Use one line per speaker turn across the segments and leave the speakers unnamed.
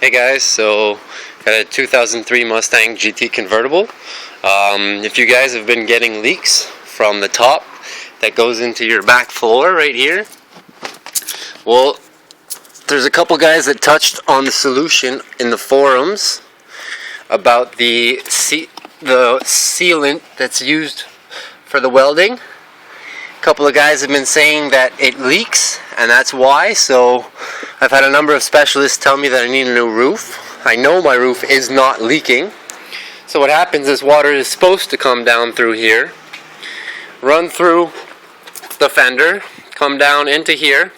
Hey guys, so got a 2003 Mustang GT Convertible. If you guys have been getting leaks from the top that goes into your back floor right here, well, there's a couple guys that touched on the solution in the forums about the sealant that's used for the welding. A couple of guys have been saying that it leaks, and that's why. So I've had a number of specialists tell me that I need a new roof. I know my roof is not leaking. So what happens is water is supposed to come down through here, run through the fender, come down into here.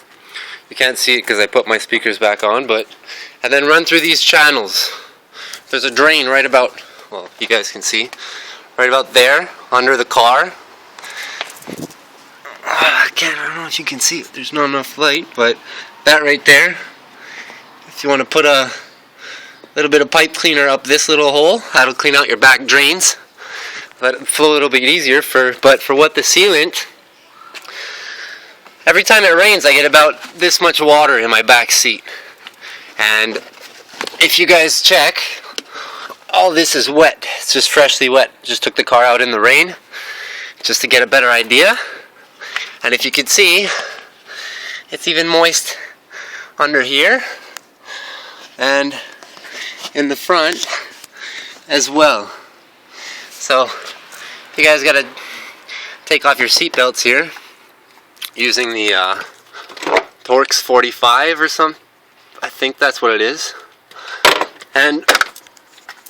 You can't see it because I put my speakers back on, and then run through these channels. There's a drain right about, well, you guys can see, right about there under the car. I don't know if you can see it, there's not enough light, but that right there, if you want to put a little bit of pipe cleaner up this little hole, that'll clean out your back drains, let it flow a little bit easier. But for what the sealant, every time it rains I get about this much water in my back seat, and if you guys check, all this is wet. It's just freshly wet. Just took the car out in the rain just to get a better idea. And if you can see, it's even moist under here and in the front as well. So you guys gotta take off your seat belts here using the Torx 45 or something. I think that's what it is. And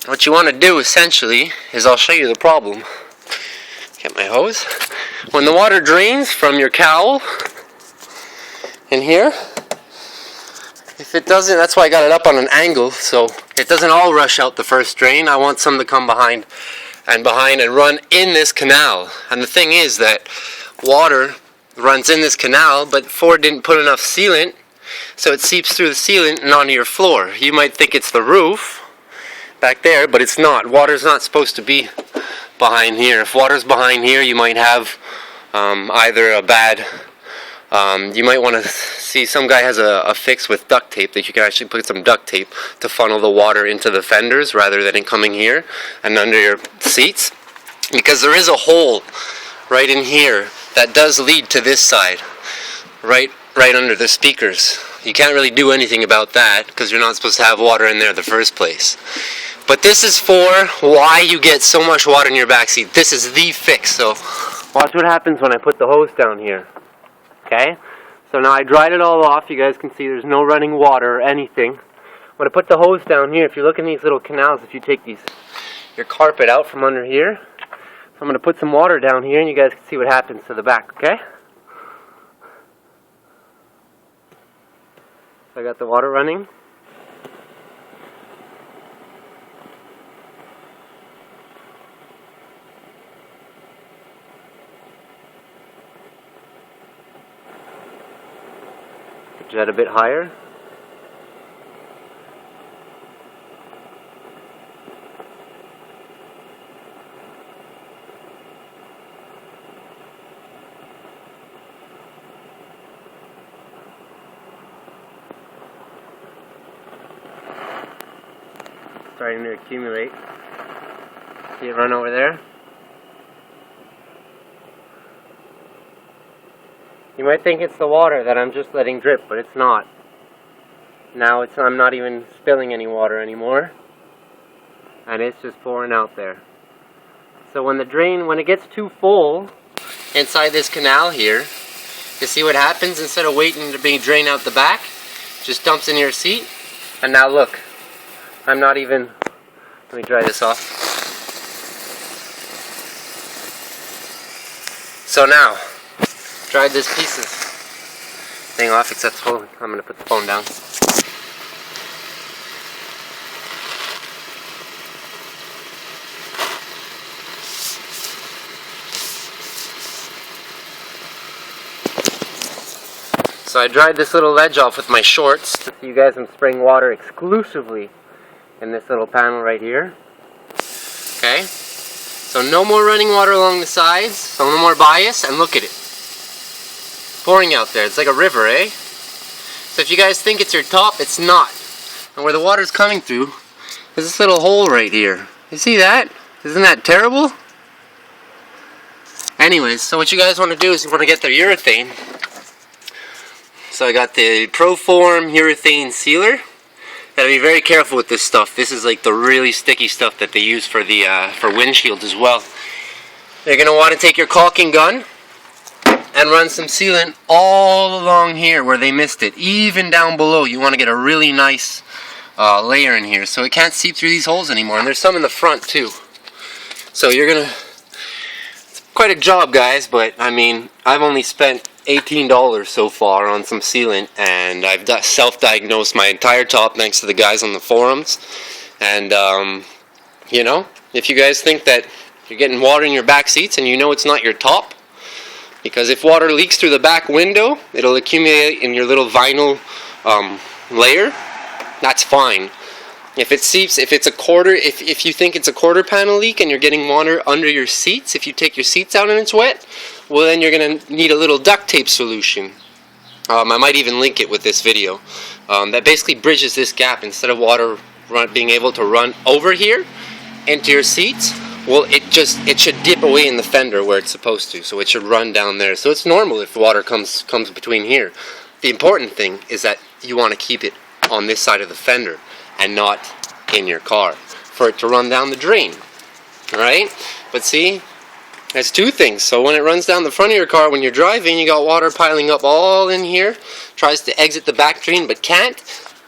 what you want to do essentially is, I'll show you the problem. Get my hose. When the water drains from your cowl in here, if it doesn't, that's why I got it up on an angle, so it doesn't all rush out the first drain. I want some to come behind and run in this canal. And the thing is that water runs in this canal, but Ford didn't put enough sealant, so it seeps through the sealant and onto your floor. You might think it's the roof back there, but it's not. Water's not supposed to be behind here. If water's behind here, you might have either a bad, you might want to see, some guy has a fix with duct tape that you can actually put some duct tape to funnel the water into the fenders rather than it coming here and under your seats, because there is a hole right in here that does lead to this side, right under the speakers. You can't really do anything about that because you're not supposed to have water in there in the first place. But this is for why you get so much water in your backseat. This is the fix. So watch what happens when I put the hose down here. Okay? So now I dried it all off. You guys can see there's no running water or anything. When I put the hose down here, if you look in these little canals, if you take your carpet out from under here, so I'm going to put some water down here and you guys can see what happens to the back. Okay? So I got the water running. Is that a bit higher? Starting to accumulate. See it run over there? You might think it's the water that I'm just letting drip, but it's not. Now I'm not even spilling any water anymore, and it's just pouring out there. So when it gets too full inside this canal here, you see what happens? Instead of waiting to be drained out the back, just dumps in your seat. And now look, I'm not even, let me dry this off. So now, dried this piece of thing off, except I'm going to put the phone down. So I dried this little ledge off with my shorts. So you guys, I'm spraying water exclusively in this little panel right here. Okay? So no more running water along the sides, so no more bias, and look at it. Pouring out there. It's like a river, eh? So if you guys think it's your top, it's not. And where the water's coming through is this little hole right here. You see that? Isn't that terrible? Anyways, so what you guys want to do is you want to get the urethane. So I got the Proform urethane sealer. Gotta be very careful with this stuff. This is like the really sticky stuff that they use for the for windshields as well. You're gonna want to take your caulking gun and run some sealant all along here where they missed it. Even down below, you want to get a really nice layer in here so it can't seep through these holes anymore. And there's some in the front too. So you're gonna. It's quite a job, guys. But I mean, I've only spent $18 so far on some sealant, and I've self-diagnosed my entire top thanks to the guys on the forums. And you know, if you guys think that you're getting water in your back seats and you know it's not your top, because if water leaks through the back window, it'll accumulate in your little vinyl layer. That's fine. If it seeps, if it's a quarter, if you think it's a quarter panel leak and you're getting water under your seats, if you take your seats out and it's wet, well then you're going to need a little duct tape solution. I might even link it with this video. That basically bridges this gap. Instead of water being able to run over here into your seats, well it should dip away in the fender where it's supposed to. So it should run down there. So it's normal if water comes between here. The important thing is that you want to keep it on this side of the fender and not in your car for it to run down the drain. Alright? But see, there's two things. So when it runs down the front of your car when you're driving, you got water piling up all in here, tries to exit the back drain but can't,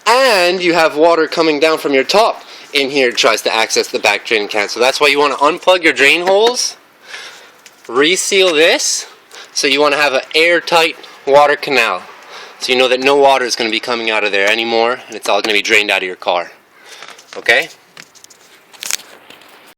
and you have water coming down from your top in here, tries to access the back drain and can't. So that's why you want to unplug your drain holes, reseal this, so you want to have an airtight water canal. So you know that no water is going to be coming out of there anymore, and it's all going to be drained out of your car. Okay?